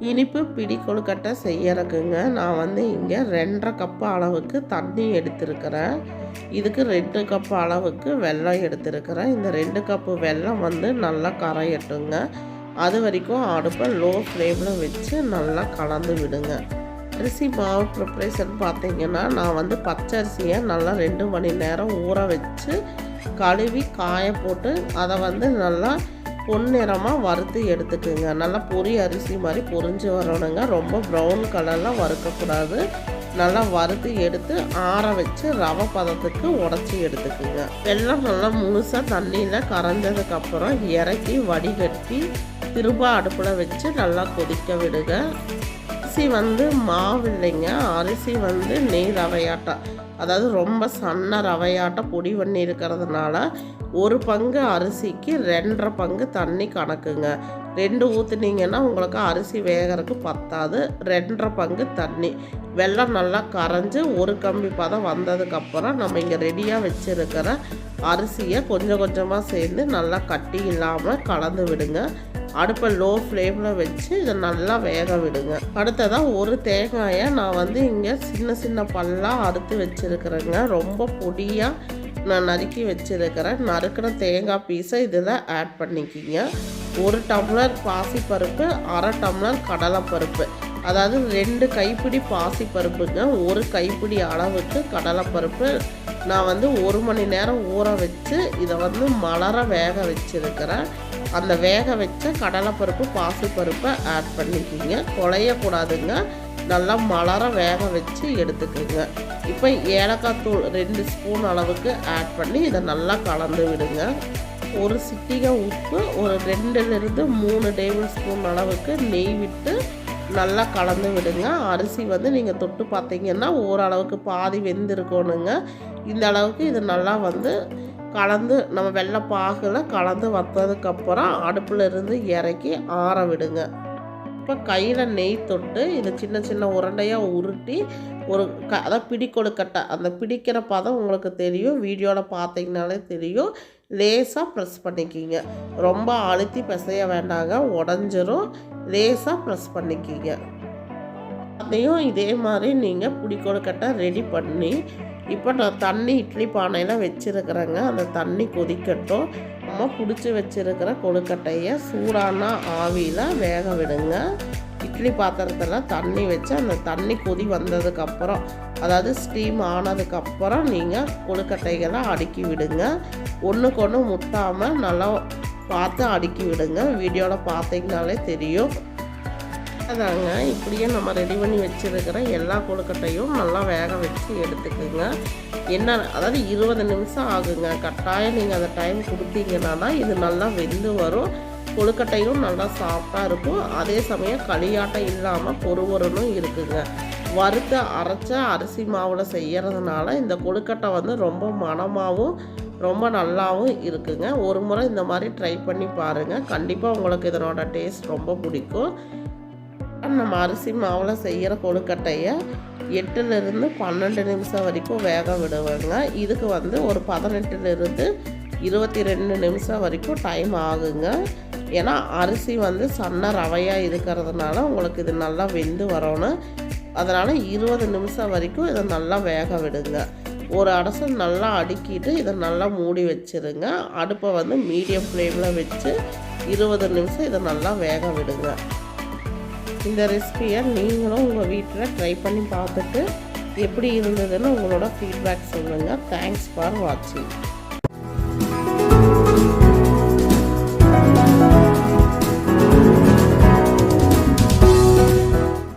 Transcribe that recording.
இனிப்பு பிடி கொழுக்கட்டை செய்யறதுக்குங்க நான் வந்து இங்கே 2.5 கப்பு அளவுக்கு தண்ணி எடுத்திருக்கிறேன். இதுக்கு 2 கப்பு அளவுக்கு வெல்லம் எடுத்திருக்கிறேன். இந்த 2 கப்பு வெல்லம் வந்து நல்லா கரையட்டுங்க. அது வரைக்கும் அடுப்பை லோ ஃப்ளேமில் வச்சு நல்லா கலந்து விடுங்க. அரிசி மாவு ப்ரிப்ரேஷன் பார்த்திங்கன்னா நான் வந்து பச்சரிசியை நல்லா 2 மணி நேரம் ஊற வச்சு கழுவி காய போட்டு அதை வந்து நல்லா பொன்னிறமாக வறுத்து எடுத்துக்குங்க. நல்லா பொரி அரிசி மாதிரி பொரிஞ்சு வரணுங்க. ரொம்ப ப்ரௌன் கலர்லாம் வறுக்கக்கூடாது. நல்லா வறுத்து எடுத்து ஆற வச்சு ரவை பதத்துக்கு உடச்சி எடுத்துக்குங்க. வெல்லம் நல்லா முழுசாக தண்ணியில் கரைஞ்சதுக்கப்புறம் இறக்கி வடிகட்டி திரும்ப அடுப்பில் வச்சு நல்லா கொதிக்க விடுங்க. அரிசி வந்து மாவு இல்லைங்க, அரிசி வந்து நெய் ரவையாட்டம், அதாவது ரொம்ப சன்ன ரவையாட்டம் பொடி பண்ணி இருக்கிறதுனால 1 பங்கு அரிசிக்கு 2.5 பங்கு தண்ணி கணக்குங்க. 2 ஊற்றுனீங்கன்னா உங்களுக்கு அரிசி வேகிறதுக்கு பத்தாது. 2.5 பங்கு தண்ணி. வெல்லம் நல்லா கரைஞ்சி 1 கம்பி பதம் வந்ததுக்கப்புறம் நம்ம இங்கே ரெடியாக வச்சுருக்கிற அரிசியை கொஞ்சம் கொஞ்சமாக சேர்ந்து நல்லா கட்டி இல்லாமல் கலந்து விடுங்க. அடுப்பை லோ ஃப்ளேமில் வச்சு இதை நல்லா வேக விடுங்க. அடுத்ததாக ஒரு தேங்காயை நான் வந்து இங்கே சின்ன சின்ன பல்லாக அறுத்து வச்சுருக்கிறேங்க. ரொம்ப பொடியாக நான் நறுக்கி வச்சுருக்கிறேன். நறுக்கிற தேங்காய் பீஸை இதில் ஆட் பண்ணிக்கிங்க. 1 டம்ளர் பாசிப்பருப்பு, 1/2 டம்ளர் கடலைப்பருப்பு, அதாவது 2 கைப்பிடி பாசிப்பருப்புங்க, 1 கைப்பிடி அளவுக்கு கடலைப்பருப்பு நான் வந்து 1 மணி நேரம் ஊற வச்சு இதை வந்து மலர வேக வச்சுருக்கிறேன். அந்த வேக வச்ச கடலைப்பருப்பு பாசிப்பருப்பை ஆட் பண்ணிக்கிங்க. குழையக்கூடாதுங்க, நல்லா மலர வேக வச்சு எடுத்துக்குங்க. இப்போ ஏலக்காய் தூள் 2 ஸ்பூன் அளவுக்கு ஆட் பண்ணி இதை நல்லா கலந்து விடுங்க. ஒரு சிட்டிகை உப்பு, ஒரு 2லிருந்து 3 டேபிள் ஸ்பூன் அளவுக்கு நெய் விட்டு நல்லா கலந்து விடுங்க. அரிசி வந்து நீங்கள் தொட்டு பார்த்தீங்கன்னா ஓரளவுக்கு பாதி வெந்திருக்கணுங்க. இந்த அளவுக்கு இது நல்லா வந்து கலந்து நம்ம வெள்ளைப்பாகில் கலந்து வந்ததுக்கப்புறம் அடுப்பில் இருந்து இறக்கி ஆற விடுங்க. இப்போ கையில் நெய் தொட்டு இதை சின்ன சின்ன உருண்டையாக உருட்டி ஒரு அதாவது பிடி கொழுக்கட்டை, அந்த பிடிக்கிற பதம் உங்களுக்கு தெரியும், வீடியோவில் பார்த்தீங்கனாலே தெரியும். லேசாக ப்ரெஸ் பண்ணிக்கிங்க. ரொம்ப அழுத்தி பிசைய வேண்டாங்க, உடஞ்சிரும். லேசாக ப்ரெஸ் பண்ணிக்கிங்க. அதையும் இதே மாதிரி நீங்கள் பிடி கொழுக்கட்டை ரெடி பண்ணி இப்போ நான் தண்ணி இட்லி பானையில் வச்சுருக்கிறேங்க. அந்த தண்ணி கொதிக்கட்டும். நம்ம பிடிச்சி வச்சுருக்கிற கொழுக்கட்டையை சூடான ஆவியில் வேக விடுங்க. இட்லி பாத்திரத்தில் தண்ணி வச்சு அந்த தண்ணி கொதி வந்ததுக்கப்புறம், அதாவது ஸ்டீம் ஆனதுக்கப்புறம் நீங்கள் கொழுக்கட்டைகளை அடுக்கி விடுங்க. ஒன்றுக்கு ஒன்று முட்டாமல் நல்லா பார்த்து அடுக்கி விடுங்க. வீடியோவில் பார்த்தீங்கனாலே தெரியும். அதாங்க இப்படியே நம்ம ரெடி பண்ணி வச்சுருக்கிற எல்லா கொழுக்கட்டையும் நல்லா வேக வச்சு எடுத்துக்குங்க. என்ன அதாவது 20 நிமிஷம் ஆகுங்க. கட்டாயம் நீங்கள் அந்த டைம் கொடுத்தீங்கன்னா தான் இது நல்லா வெந்து வரும். கொழுக்கட்டையும் நல்லா சாஃப்டாக இருக்கும். அதே சமயம் களியாட்டம் இல்லாமல் பொறுவொருனும் இருக்குங்க. வறுத்து அரைச்ச அரிசி மாவில் செய்கிறதுனால இந்த கொழுக்கட்டை வந்து ரொம்ப மணமாகவும் ரொம்ப நல்லாவும் இருக்குங்க. ஒரு முறை இந்த மாதிரி ட்ரை பண்ணி பாருங்கள். கண்டிப்பாக உங்களுக்கு இதனோட டேஸ்ட் ரொம்ப பிடிக்கும். நம்ம அரிசி மாவில் செய்கிற கொழுக்கட்டையை 8லிருந்து 12 நிமிஷம் வரைக்கும் வேக விடுவேங்க. இதுக்கு வந்து ஒரு 18லிருந்து 22 நிமிஷம் வரைக்கும் டைம் ஆகுங்க. ஏன்னா அரிசி வந்து சன்ன ரவையாக இருக்கிறதுனால உங்களுக்கு இது நல்லா வெந்து வரணும். அதனால் 20 நிமிஷம் வரைக்கும் இதை நல்லா வேக விடுங்க. ஒரு அடசல் நல்லா அடுக்கிட்டு இதை நல்லா மூடி வச்சுருங்க. அடுப்பை வந்து மீடியம் ஃப்ளேமில் வச்சு 20 நிமிஷம் இதை நல்லா வேக விடுங்க. இந்த ரெசிபியை நீங்களும் உங்கள் வீட்டில் ட்ரை பண்ணி பார்த்துட்டு எப்படி இருந்ததுன்னு உங்களோட ஃபீட்பேக் சொல்லுங்கள். தேங்க்ஸ் ஃபார் வாட்சிங்.